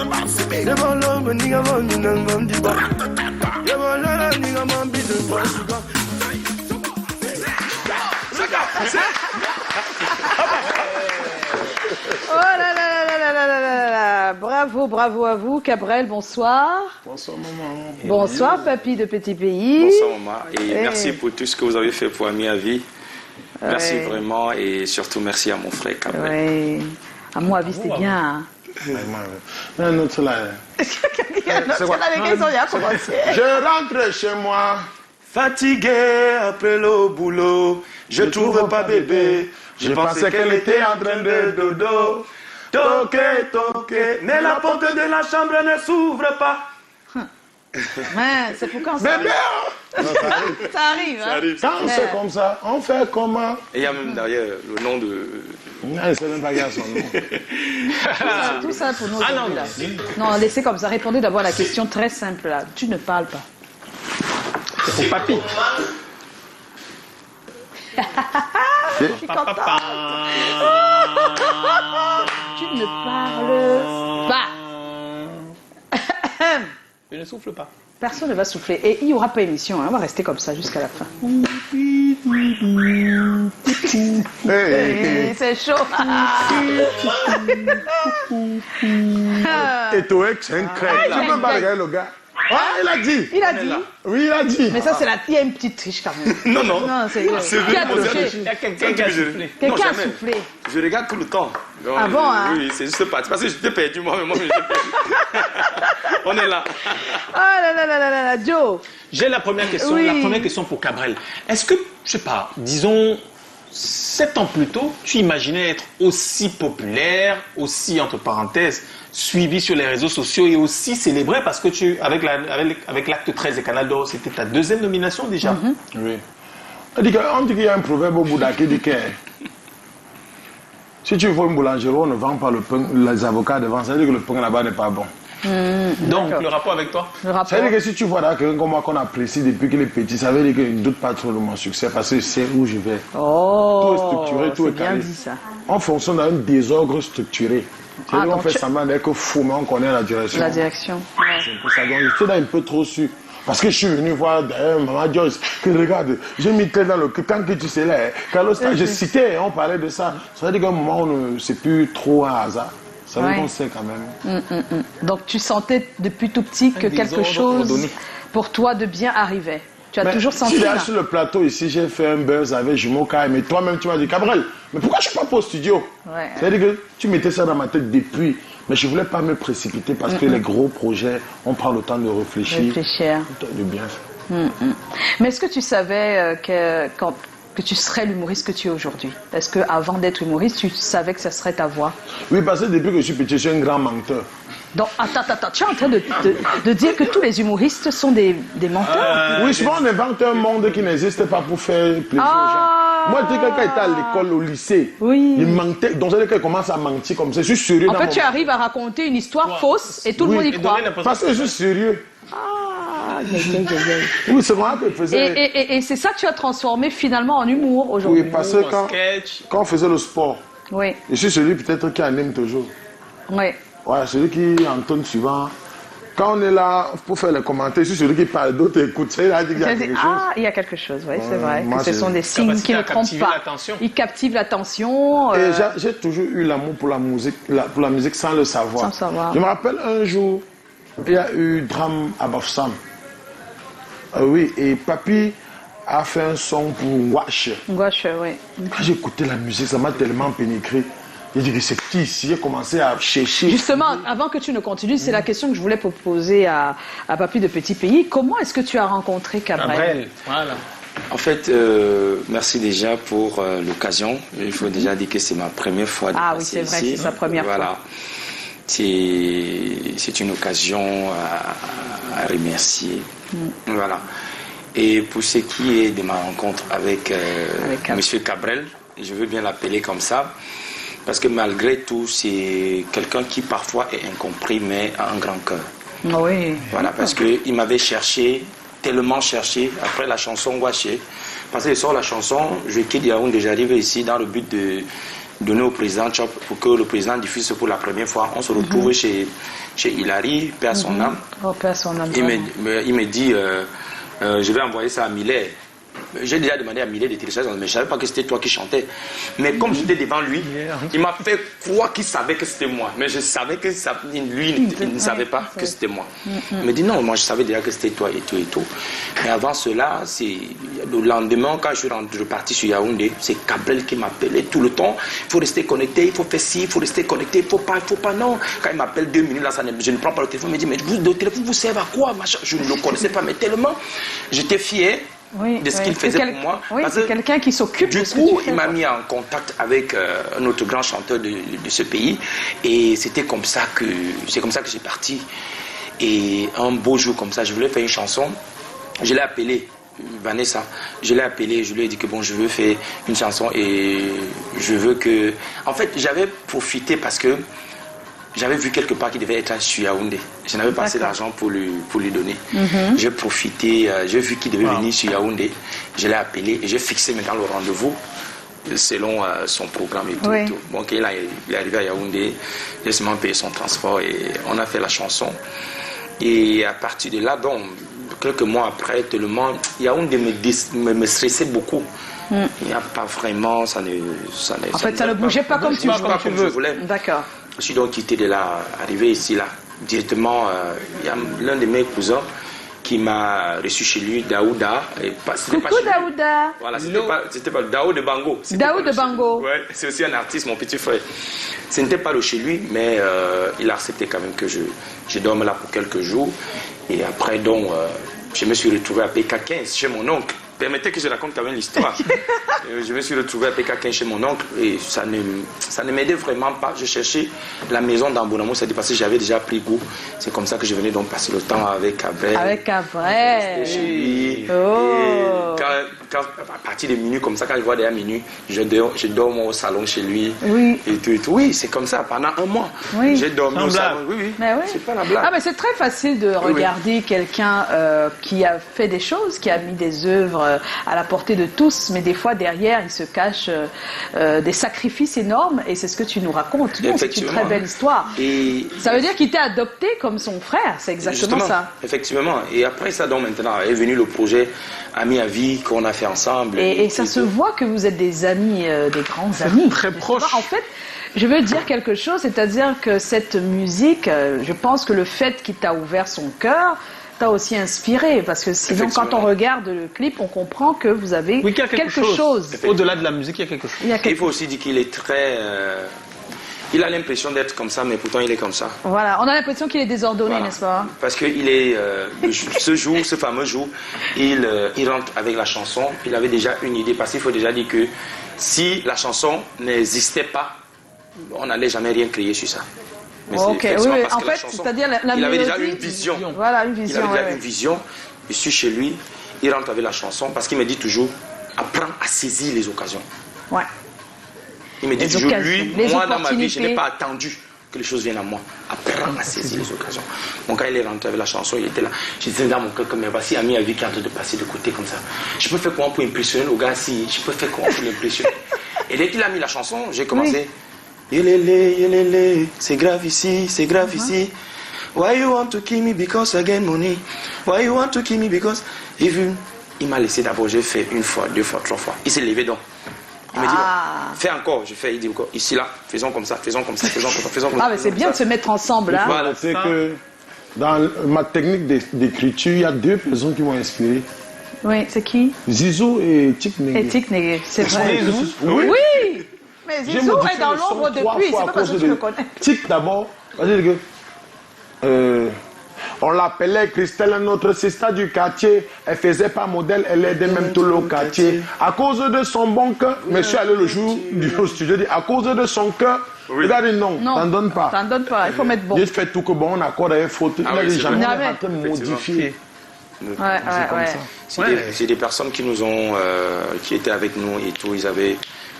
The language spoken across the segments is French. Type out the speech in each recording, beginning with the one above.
Oh là là là là là là là là là. Bravo, bravo à vous. Cabrel, bonsoir. Bonsoir maman. Bonsoir papy de Petit Pays. Bonsoir maman et merci pour tout ce que vous avez fait pour Ami à vie. Merci vraiment et surtout merci à mon frère Cabrel. Oui. À moi, vie, c'était bien. Hein. Un autre là. Je rentre chez moi. Fatigué après le boulot. Je trouve pas bébé. Je pensais qu'elle était en train de dodo. Toqué, toqué. Mais la porte de la chambre ne s'ouvre pas. Ouais, c'est pour quand ça Bébé ça arrive, hein. Quand c'est comme ça, on fait comment? Et il y a même derrière le nom de... Non, il ne sait même pas son nom. Tout ça pour nous. Ah non, là. Non, laissez comme ça. Répondez d'abord à la question très simple là. Tu ne parles pas. C'est pour papy. Je suis contente. Tu ne parles pas. Je ne souffle pas. Personne ne va souffler. Et il n'y aura pas émission. Hein. On va rester comme ça jusqu'à la fin. C'est chaud. Et toi, c'est un crème. Tu peux pas regarder le gars. Ah, il a dit. Il a dit. Oui, il a dit. Mais ça, c'est la... Il y a une petite triche quand même. Non, non. Non, c'est vrai, qui a moi, touché. Il y a quelqu'un qui a soufflé. Quelqu'un a soufflé. Je regarde tout le temps. Donc, Ah bon, hein? Oui, c'est juste pas. Parce que je t'ai perdu moi-même. On est là. Oh là là là là là là, Joe. J'ai la première question. Oui. La première question pour Cabrel. Est-ce que, je sais pas, disons 7 ans plus tôt, tu imaginais être aussi populaire, aussi entre parenthèses, suivi sur les réseaux sociaux et aussi célébré parce que tu, avec l'acte 13 de Canal d'Or, c'était ta 2e nomination déjà. Oui. On dit qu'il y a un proverbe au Bouddha qui dit que si tu vois une boulangerie, on ne vend pas le pain, les avocats devant, ça veut dire que le pain là-bas n'est pas bon. Donc, le rapport avec toi? Le rapport. Ça veut dire que si tu vois quelqu'un comme moi qu'on apprécie depuis qu'il est petit, ça veut dire qu'il ne doute pas trop de mon succès parce que je sais où je vais. Oh, tout est structuré, tout est bien calé. dit ça. On fonctionne dans un désordre structuré. C'est-à-dire qu'on fait semblant d'être fou, mais on connaît la direction. La direction. Ouais. C'est un peu ça. Donc, je suis un peu trop sûr. Parce que je suis venu voir Maman Joyce, que regarde, j'ai mis tel dans le quand que tu sais là, Carlos, je citais, on parlait de ça. Ça veut dire qu'à un moment, c'est plus trop un hasard. Ça veut dire qu'on sait quand même. Donc tu sentais depuis tout petit que quelque chose pour toi de bien arrivait. Tu as toujours senti si ça. sur le plateau ici, j'ai fait un buzz avec Jumeau Kai, mais toi-même tu m'as dit, Cabrel, mais pourquoi je ne suis pas au studio? C'est-à-dire que tu mettais ça dans ma tête depuis, mais je ne voulais pas me précipiter parce que les gros projets, on prend le temps de réfléchir. De bien faire. Mais est-ce que tu savais que tu serais l'humoriste que tu es aujourd'hui? Est-ce qu'avant d'être humoriste, tu savais que ça serait ta voix? Oui, parce que depuis que je suis petit, je suis un grand menteur. Donc, attends, tu es en train de dire que tous les humoristes sont des menteurs? Oui, souvent on invente un monde qui n'existe pas pour faire plaisir aux gens. Moi, dès que quelqu'un était à l'école, au lycée, il mentait. Donc, c'est-à-dire qu'il commence à mentir comme ça. Je suis sérieux. En fait, tu arrives à raconter une histoire fausse et tout le monde y croit. Parce que je suis sérieux. Oui, c'est moi qui faisais. Et c'est ça que tu as transformé finalement en humour aujourd'hui. Oui, parce que quand on faisait le sport, je suis celui peut-être qui anime toujours. Oui. Ouais, celui qui entonne souvent. Quand on est là pour faire les commentaires, je suis celui qui parle, d'autres écoutent. Il y a quelque chose. Ah, il y a quelque chose, oui, c'est vrai. Que ce sont des signes qui ne trompent pas. Ils captivent l'attention. Et j'ai toujours eu l'amour pour la musique sans le savoir. Sans savoir. Je me rappelle un jour, il y a eu drame à Bafsam. Oui, et Papy a fait un son pour Wash. Wash, oui. Quand j'ai écouté la musique, ça m'a tellement pénétré. J'ai dit que c'est qui ici? J'ai commencé à chercher. Justement, avant que tu ne continues, c'est la question que je voulais poser à Papy de Petit Pays. Comment est-ce que tu as rencontré Cabrel? Voilà. En fait, merci déjà pour l'occasion. Il faut déjà dire que c'est ma première fois de passer oui, c'est vrai, ici. c'est sa première fois. C'est une occasion à remercier. Voilà. Et pour ce qui est de ma rencontre avec M. Cabrel, je veux bien l'appeler comme ça, parce que malgré tout, c'est quelqu'un qui parfois est incompris, mais a un grand cœur. Oui. Voilà, parce qu'il m'avait cherché, tellement cherché, après la chanson Waché. Parce que je sors la chanson, je quitte Yaoundé, j'arrive ici dans le but donné au président Chop pour que le président diffuse pour la première fois. On se retrouve chez Hilary, paix à son âme. Oh, paix à son âme. Il me dit, je vais envoyer ça à Millet. J'ai déjà demandé à Millet de télécharger, mais je ne savais pas que c'était toi qui chantais. Mais comme j'étais devant lui, il m'a fait croire qu'il savait que c'était moi. Mais je savais que lui, il ne savait pas que c'était moi. Il me dit non, moi je savais déjà que c'était toi et tout et tout. Mais avant cela, le lendemain, quand je suis reparti sur Yaoundé, c'est Cabrel qui m'appelait tout le temps. Il faut rester connecté, il faut faire ci, il faut rester connecté, il ne faut pas, non. Quand il m'appelle 2 minutes, là, je ne prends pas le téléphone, il me dit, mais le téléphone vous sert à quoi? Je ne le connaissais pas, mais tellement j'étais fier. De ce qu'il faisait pour moi. Oui, c'est quelqu'un qui s'occupe de ce que tu fais. Du coup, il m'a mis en contact avec un autre grand chanteur de ce pays. Et c'est comme ça que j'ai parti. Et un beau jour comme ça, je voulais faire une chanson. Je l'ai appelé Vanessa. Je l'ai appelé, je lui ai dit que bon, je veux faire une chanson et je veux que... En fait, j'avais profité parce que j'avais vu quelque part qu'il devait être sur Yaoundé. Je n'avais pas assez d'argent pour lui donner. J'ai profité, j'ai vu qu'il devait venir sur Yaoundé. Je l'ai appelé et j'ai fixé maintenant le rendez-vous selon son programme et tout. Oui. Et tout. Bon, il est arrivé à Yaoundé, j'ai seulement payé son transport et on a fait la chanson. Et à partir de là, donc, quelques mois après, tellement, Yaoundé me stressait beaucoup. Il n'y a pas vraiment, ça ne bougeait pas comme tu voulais. D'accord. Je suis donc quitté de là, arrivé ici, là, directement, il y a l'un de mes cousins qui m'a reçu chez lui, Daouda. Coucou Daouda. Voilà, c'était pas Daoud de Bango. Daoud de Bango. Ouais, c'est aussi un artiste, mon petit frère. Ce n'était pas le chez lui, mais il a accepté quand même que je dorme là pour quelques jours. Et après, donc, je me suis retrouvé à PK15 chez mon oncle. Permettez que je raconte quand même l'histoire. Je me suis retrouvé à PK15 chez mon oncle et ça ne m'aidait vraiment pas. Je cherchais la maison d'Ambonamo, c'est parce que j'avais déjà pris goût. C'est comme ça que je venais donc passer le temps avec Cabrel. Avec Cabrel. Chez lui. Oh. Et à partir de minuit, comme ça, quand je vois derrière minuit, je dors au salon chez lui. Oui. Et tout, et tout. Oui, c'est comme ça, pendant un mois. Oui. J'ai dormi au salon. Oui, oui. Mais oui. C'est pas la blague. Ah, mais c'est très facile de regarder quelqu'un qui a fait des choses, qui a mis des œuvres à la portée de tous, mais des fois derrière il se cache des sacrifices énormes et c'est ce que tu nous racontes. C'est une très belle histoire. Et ça veut dire qu'il t'a adopté comme son frère, c'est exactement ça. Effectivement. Et après ça, donc maintenant est venu le projet Amis à vie qu'on a fait ensemble. Et ça se voit que vous êtes des amis, des grands amis. Très proches. En fait, je veux dire quelque chose, c'est-à-dire que cette musique, je pense que le fait qu'il t'a ouvert son cœur t'a aussi inspiré, parce que sinon quand on regarde le clip, on comprend que vous avez quelque chose. Au-delà de la musique, il y a quelque chose. Il faut aussi dire qu'il est très... il a l'impression d'être comme ça, mais pourtant il est comme ça. Voilà, on a l'impression qu'il est désordonné, voilà. N'est-ce pas? Parce qu'il est... ce fameux jour, il rentre avec la chanson, il avait déjà une idée, parce qu'il faut déjà dire que si la chanson n'existait pas, on n'allait jamais rien créer sur ça. Ok, oui, en fait, c'est-à-dire la il avait mélodie, déjà une vision. Voilà, une vision. Il avait déjà une vision. Je suis chez lui, il rentre avec la chanson parce qu'il me dit toujours apprends à saisir les occasions. Ouais. Il me dit toujours, lui, moi dans ma vie, je n'ai pas attendu que les choses viennent à moi. Apprends à saisir les occasions. Donc quand il est rentré avec la chanson, il était là. Je disais dans mon cœur, mais voici Ami à vie qui est en train de passer de côté comme ça. Je peux faire comment pour impressionner le gars si je peux faire comment pour l'impressionner. Et dès qu'il a mis la chanson, j'ai commencé. Yelele, c'est grave ici, c'est grave ici. Why you want to kill me because I get money? Why you want to kill me because... Il m'a laissé d'abord, j'ai fait 1 fois, 2 fois, 3 fois. Il s'est levé donc. Il me dit, fais encore, je fais, il dit encore, ici là, faisons comme ça, faisons comme ça, faisons comme ça, faisons comme ça. Ah mais c'est bien de se mettre ensemble. Hein. Voilà, c'est que dans ma technique d'écriture, il y a 2 personnes qui m'ont inspiré. Oui, c'est qui? Zizou et Tic Negue. Et Tic Negue, c'est vrai. Oui. Oui. Mais Zizou est dans l'ombre depuis, c'est pas parce que tu le connais. Tic d'abord, c'est-à-dire que on l'appelait Christelle, notre sister du quartier. Elle faisait pas modèle, elle aidait même tout le quartier. À cause de son bon cœur, monsieur allait le jour du studio, dit à cause de son cœur, il a dit non, t'en donnes pas. T'en donnes pas, il faut mettre bon. J'ai fait tout que bon, on accorde avec faute. Il a dit jamais en train de modifier. C'est des personnes qui nous ont, qui étaient avec nous et tout, ils avaient...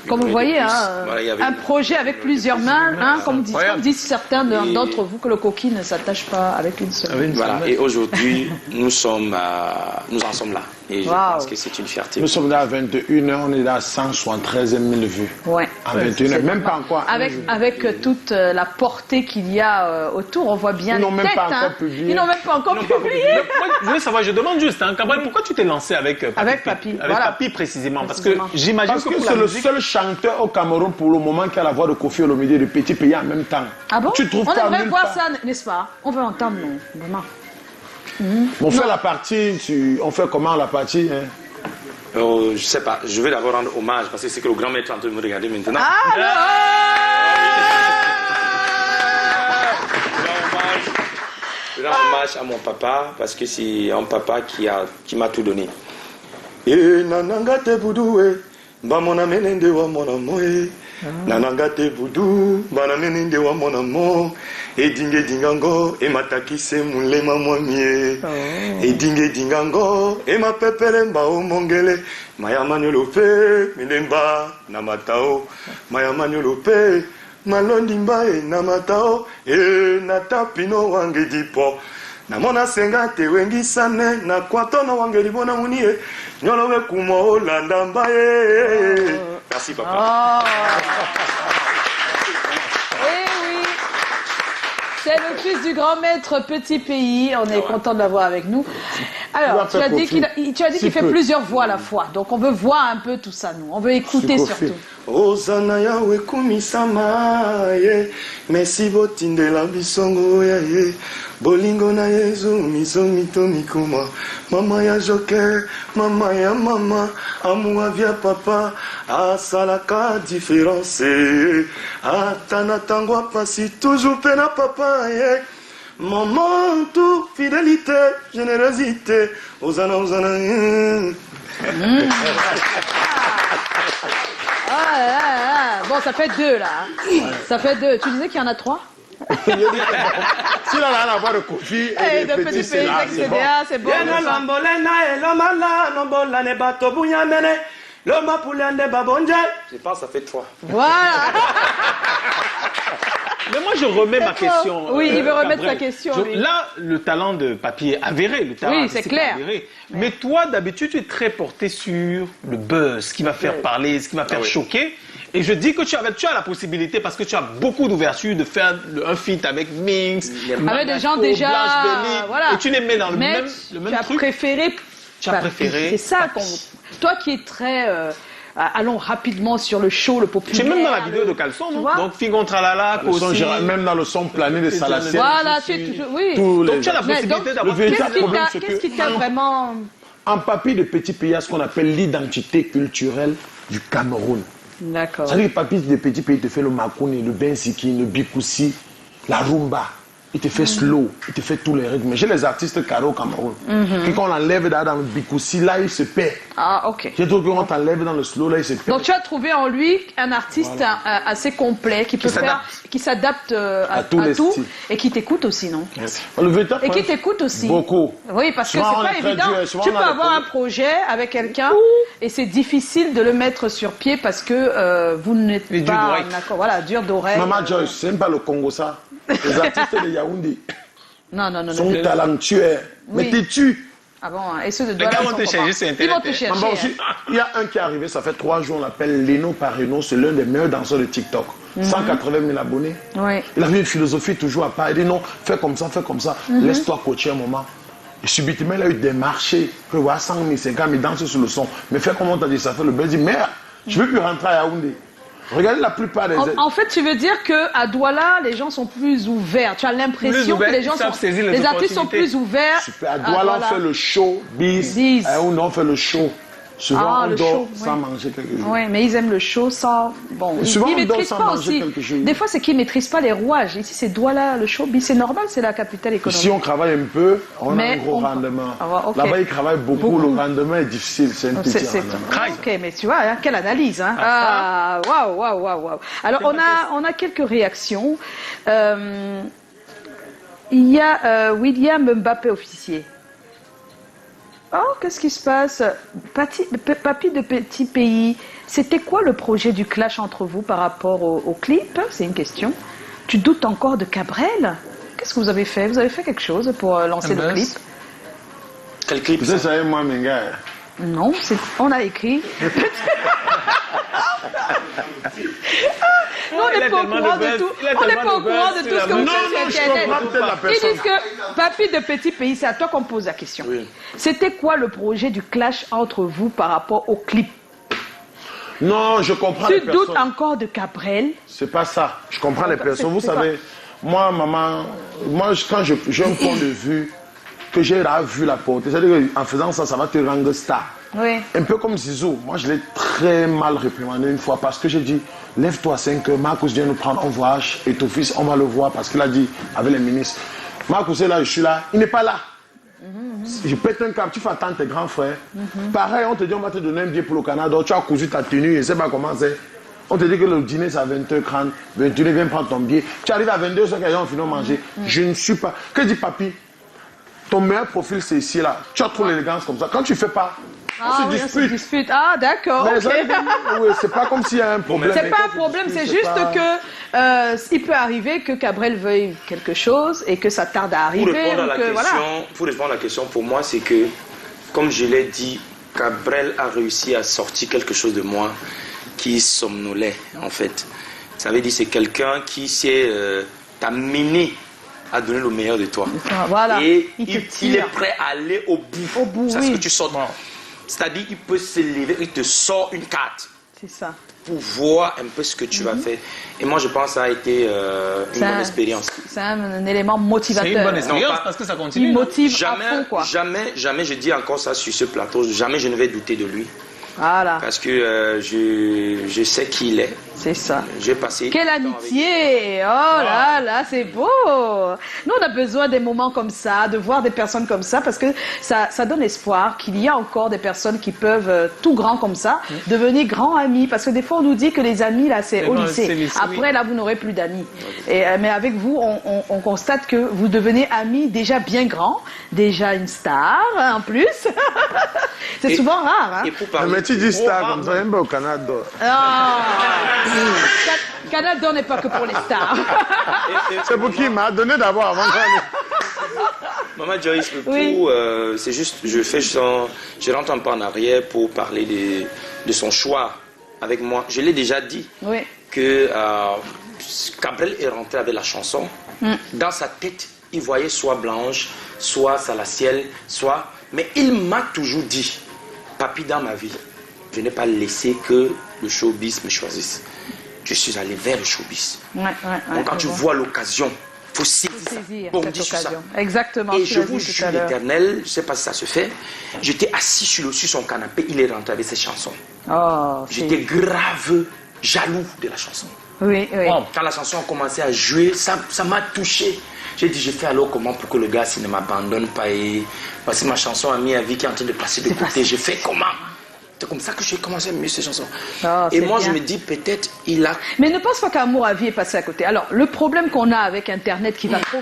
Comme vous voyez, un projet avec plusieurs mains, comme disent certains d'entre vous, que le coquille ne s'attache pas avec une seule. Voilà, et aujourd'hui, nous en sommes là. Et je pense que c'est une fierté. Nous sommes là à 21h, on est là à 173 000 vues. Ouais. À 21h, même pas encore. Avec toute la portée qu'il y a autour, on voit bien Ils n'ont les même têtes. pas encore publié. Ils n'ont même pas encore publié. Moi, je voulais savoir, je demande juste, Cabrel, pourquoi tu t'es lancé avec Papi? Avec Papi, Avec voilà. Papi précisément. Parce que j'imagine Parce que pour c'est la le musique... seul chanteur au Cameroun pour le moment qui a la voix de Koffi Olomide et de Petit Pays en même temps. Ah bon? Tu trouves On pas aimerait nulle voir part. ça, n'est-ce pas? On veut entendre, non? Vraiment. On fait la partie, on fait comment la partie hein? Je sais pas, je vais d'abord rendre hommage parce que c'est que le grand maître est en train de me regarder maintenant. Ah non! Je rends hommage à mon papa parce que c'est un papa qui m'a tout donné. Et nanangate boudoué, bamona menende wa mon amour. Nanangate boudou, bana menende wa mon amour. Et dingue dingango, et matakise mulema mwamie. Et dingue dingango, et ma pepele mba o mongele. Maya manyolope, milemba namatao. Maya manyolope. Malondi mbae namatao e natapino wange dipo namona senga te wengi sane na kwatono wange libona munie nyolowe kumo olanda mbae. Merci papa. Eh oui, c'est le fils du grand maître Petit Pays. On est content de l'avoir avec nous. Alors, tu as dit qu'il fait plusieurs voix à la fois. Donc, on veut voir un peu tout ça, nous. On veut écouter surtout. Ozana yawe kumisama ye merci botindela bisongo ya ye bolingo na yezu mizomi to mikuma mama ya joker mama ya mama amour via papa asalaka différence atana tango pasi toujours pena papa ye maman tout fidélité générosité ozana Ah, là, là. Bon, ça fait 2 là. Ça fait 2. Tu disais qu'il y en a 3? S'il a la voix de Koffi et de Petit, c'est là, c'est bon. C'est bon. Je pense que ça fait 3. Voilà. Mais moi, je remets ma question. Oui, il veut remettre Cabrel. sa question. Lui. Là, le talent de Papi est avéré. Le talent Oui, artistique c'est clair. est avéré. Mais toi, d'habitude, tu es très porté sur le buzz, ce qui va faire parler, ce qui va faire choquer. Et je dis que tu as la possibilité, parce que tu as beaucoup d'ouverture, de faire un feat avec Minx, avec des gens déjà. Blanche Belly, Voilà. et tu les mets dans le Mais même tu as truc. préféré. Tu as préféré. C'est ça qu'on. Toi qui es très. Allons rapidement sur le show, le populaire. Tu es même dans la vidéo de Caleçon, non? Donc, Figon Tralala, aussi. Même dans le son plané de Salaciel. Voilà, tu es toujours. Oui. Donc, tu as la possibilité d'avoir. Qu'est-ce qui t'a vraiment. En Papi de Petit Pays, il y a ce qu'on appelle l'identité culturelle du Cameroun. D'accord. C'est-à-dire que Papi de Petit Pays te fait le makouni, le bensiki, le bikoussi, la rumba. Il te fait slow, il te fait tous les rythmes. J'ai les artistes carrés au Cameroun. Puis quand on l'enlève dans le bikoussi, là, il se perd. Ah, ok. J'ai trouvé qu'on t'enlève dans le slow, là, il se perd. Donc tu as trouvé en lui un artiste assez complet qui peut faire, qui s'adapte à tout et qui t'écoute aussi, non? Et qui t'écoute aussi. Beaucoup. Oui, parce que c'est pas évident. Tu peux avoir un projet avec quelqu'un et c'est difficile de le mettre sur pied parce que vous n'êtes pas d'accord. Voilà, dur d'oreille. Maman Joyce, c'est même pas le Congo ça. Les artistes de Yaoundé non. sont talentueux, mais têtus. Ah bon, et ceux de Les gars vont te chercher sur Ils vont Internet. te chercher. Il y a un qui est arrivé, ça fait 3 jours, on l'appelle Leno Pareno, c'est l'un des meilleurs danseurs de TikTok. 180 000 abonnés. Oui. Il avait une philosophie toujours à part. Il dit non, fais comme ça, laisse-toi coacher un moment. Et subitement, il a eu des marchés. Que voilà, 100 000, 50 000 dansent sur le son. Mais fais comment t'as dit ça, fait le buzz. Il dit merde, je ne veux plus rentrer à Yaoundé. Regardez la plupart des... En fait, tu veux dire qu'à Douala, les gens sont plus ouverts. Tu as l'impression que les gens sont... Les artistes sont plus ouverts. Super. À Douala, on fait le show, bis. À Yaoundé, on fait le show. Souvent, on dort sans manger quelque chose. Oui, mais ils aiment le show sans... Bon, souvent, ils on ne dort maîtrisent sans pas manger aussi. quelque chose. Des fois, c'est qu'ils ne maîtrisent pas les rouages. Ici, c'est Douala, le show. C'est normal, c'est la capitale économique. Ici, on travaille un peu, on a un gros rendement. Là-bas, ils travaillent beaucoup. Le rendement est difficile. C'est un petit rendement. Ok, mais tu vois, hein, quelle analyse. Hein. Waouh. Alors, on a quelques réactions. Il y a William Mbappé, officier. Oh, qu'est-ce qui se passe? Papi de Petit Pays, c'était quoi le projet du clash entre vous par rapport au clip? C'est une question. Tu doutes encore de Cabrel? Qu'est-ce que vous avez fait? Vous avez fait quelque chose pour lancer le clip? Quel clip? Vous savez, moi, mes gars, Non, on a écrit. Nous, on n'est pas au courant de tout. On n'est pas au courant de tout ce que vous faites sur Internet. Ils disent que, papy de petit pays, c'est à toi qu'on pose la question. Oui. C'était quoi le projet du clash entre vous par rapport au clip? Non, je comprends les Tu personnes. doutes encore de Cabrel? C'est pas ça. Je comprends les personnes. Vous savez, moi, maman, quand j'ai un point de vue que j'ai vu la portée, c'est-à-dire qu'en faisant ça, ça va te rendre star. Oui. Un peu comme Zizou. Moi, je l'ai très mal réprimandé une fois parce que j'ai dit, lève-toi à 5 heures, Marcus vient nous prendre en voyage et ton fils, on va le voir parce qu'il a dit avec les ministres. Marcus est là, je suis là, il n'est pas là. Je pète un câble, tu fais attendre tes grands frères. Pareil, on te dit, on va te donner un billet pour le Canada, tu as cousu ta tenue, je ne sais pas comment c'est. On te dit que le dîner c'est à 20h30, 21h, viens prendre ton billet. Tu arrives à 22h, les gens ont fini de manger. Je ne suis pas. Que dit papy? Ton meilleur profil c'est ici, là. Tu as trop l'élégance comme ça. Quand tu ne fais pas, on se dispute. Ah, d'accord. Mais Ok. oui, c'est pas comme s'il y a un problème. C'est pas un problème, c'est juste que il peut arriver que Cabrel veuille quelque chose et que ça tarde à arriver. Pour répondre à la question, pour moi, c'est que, comme je l'ai dit, Cabrel a réussi à sortir quelque chose de moi qui somnolait, en fait. Ça veut dire c'est quelqu'un qui s'est t'amené à donner le meilleur de toi. Voilà. Et Il il est prêt à aller au bout. Au bout, C'est oui. ce que tu sors. C'est-à-dire il peut se lever, il te sort une carte C'est ça. pour voir un peu ce que tu vas faire. Et moi, je pense que ça a été une bonne expérience. C'est un élément motivateur. C'est une bonne expérience Non, parce que ça continue. Il motive à Jamais, fond, quoi. jamais, je dis encore ça sur ce plateau, jamais je ne vais douter de lui. Voilà, Parce que je sais qui il est. c'est ça. J'ai passé. Quelle amitié! Oh là là, c'est beau! Nous, on a besoin des moments comme ça, de voir des personnes comme ça, parce que ça donne espoir qu'il y a encore des personnes qui peuvent, tout grand comme ça, devenir grands amis. Parce que des fois, on nous dit que les amis, là, c'est au lycée. Après, là, vous n'aurez plus d'amis. Mais avec vous, on constate que vous devenez amis déjà bien grands, déjà une star, en plus. C'est souvent rare, hein? Et pour parler, Mais tu dis star comme ça, même pas au Canada. Ah. Canada n'est pas que pour les stars. C'est pour qui m'a donné d'abord avant Maman Joyce, Oui. c'est juste, je rentre un peu en arrière pour parler de son choix avec moi. Je l'ai déjà dit Oui. que Cabrel est rentré avec la chanson. Dans sa tête, il voyait soit Blanche, soit Salaciel, soit... Mais il m'a toujours dit, papy, dans ma vie, je n'ai pas laissé que le showbiz me choisisse. Je suis allé vers le showbiz. Donc quand tu vois l'occasion, il faut saisir Saisir bondir cette sur ça. occasion. Exactement. Et tu je l'as vous dit tout jure à l'heure. l'éternel, je ne sais pas si ça se fait, j'étais assis sur son canapé, il est rentré avec ses chansons. Oh, J'étais grave jaloux de la chanson. oui, oui. Quand la chanson a commencé à jouer, ça m'a touché. J'ai dit, je fais alors comment pour que le gars ne m'abandonne pas et voici ma chanson Ami à vie qui est en train de passer de côté. Je fais comment? C'est comme ça que j'ai commencé à aimer ces chansons. Oh, et c'est moi, bien. je me dis, peut-être, il a... Mais ne pense pas qu'Amour à vie est passé à côté. Alors, le problème qu'on a avec Internet qui va trop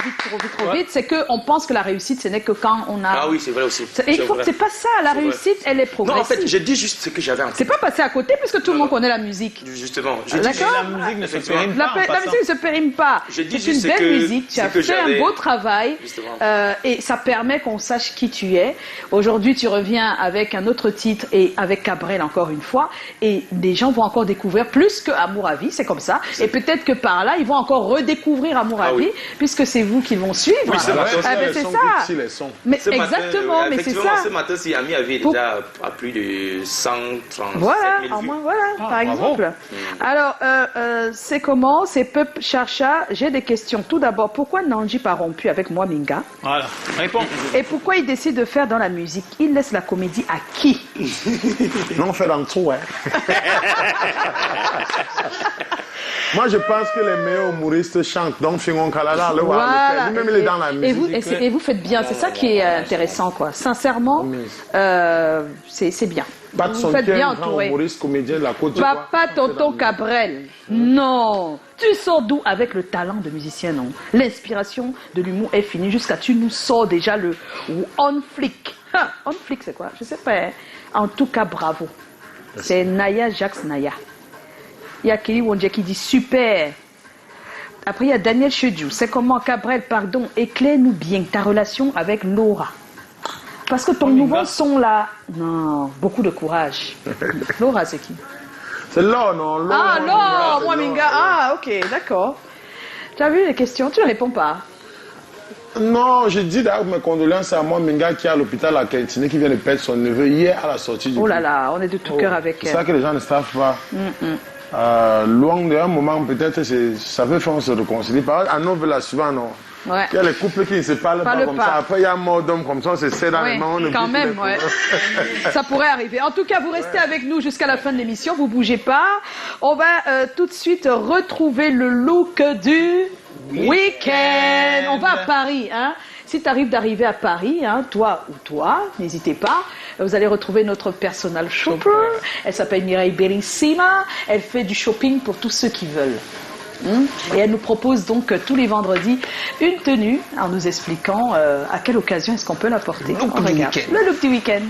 vite, c'est qu'on pense que la réussite, ce n'est que quand on a... Ah oui, c'est vrai aussi. Et il faut que c'est pas ça. La réussite, elle est Non, progressive. en fait, je dis juste ce que j'avais en C'est tête. pas passé à côté puisque tout le monde connaît la musique. Justement. Je dis D'accord. La musique ne se Effectivement. périme pas. La musique ne se périme pas. Je dis C'est une juste belle que- musique. Tu ce as que fait un j'avais- beau travail Justement. et ça permet qu'on sache qui tu es. Aujourd'hui, tu reviens avec un autre titre et avec Cabrel encore une fois. Et des gens vont encore découvrir plus que Amour à vie, c'est comme ça. Et peut-être que par là, ils vont encore redécouvrir Amour à Ah oui. vie puisque c'est vous qui vont suivre. Oui, c'est vrai. Ah, ben, c'est ça. Mais Ce matin, exactement, mais c'est effectivement, ça. ce matin, si Ami avait Pour- déjà à plus de 137 Voilà, 000 au vues. moins, voilà, par bravo. exemple. Alors, c'est comment? C'est Peuple Chacha. J'ai des questions. Tout d'abord, pourquoi Nandji pas rompu avec moi, Minga? Voilà, réponds. Et pourquoi il décide de faire dans la musique? Il laisse la comédie à qui? Non, on fait dans tout, hein. Moi, je pense que les meilleurs humoristes chantent. Donc, Fingon Kalala, le Voilà. lui-même, il est dans la musique. Et vous faites bien. C'est ça qui est intéressant, quoi. Sincèrement, c'est bien. Pat Vous Son faites bien grand entouré. humoriste, comédien de la Côte d'Ivoire. Papa Tonton Cabrel, non. Tu sors d'où avec le talent de musicien, non? L'inspiration de l'humour est finie jusqu'à tu nous sors déjà le on flick. On flick, c'est quoi? Je sais pas. Hein. En tout cas, bravo. C'est Naya Jacques Naya. Il y a Kelly Wonje qui dit super. Après, il y a Daniel Chediou. C'est comment, Cabrel, pardon, éclaire-nous bien ta relation avec Laura. Parce que ton nouveau son là, non, beaucoup de courage. Laura, c'est qui? C'est Laure, non? Laure, Ah, Laure, moi, Minga. Minga. Ah, ok, d'accord. Tu as vu les questions? Tu ne réponds pas. Non, je dis d'ailleurs mes condoléances à moi, Minga, qui est à l'hôpital à Quintiné, qui vient de perdre son neveu hier à la sortie du Oh là là, on est de tout cœur avec C'est elle. ça que les gens ne savent pas. Loin d'un moment, peut-être, ça fait faire on se réconcilie. Par exemple, à Nouvelle, souvent, non. Ouais. Il y a les couples qui ne se parlent pas comme ça. Après, il y a un mort d'homme comme ça, on se serre dans les Oui, mains. On oublie quand tous même, les ouais. problèmes. Ça pourrait arriver. En tout cas, vous restez avec nous jusqu'à la fin de l'émission. Vous bougez pas. On va tout de suite retrouver le look du week-end. On va à Paris, hein. Si tu arrives d'arriver à Paris, hein, toi ou toi, n'hésitez pas. Vous allez retrouver notre personal shopper. Elle s'appelle Mireille Bellissima. Elle fait du shopping pour tous ceux qui veulent. Et elle nous propose donc tous les vendredis une tenue en nous expliquant à quelle occasion est-ce qu'on peut la porter. Le look On du regarde. week-end. Le look du week-end.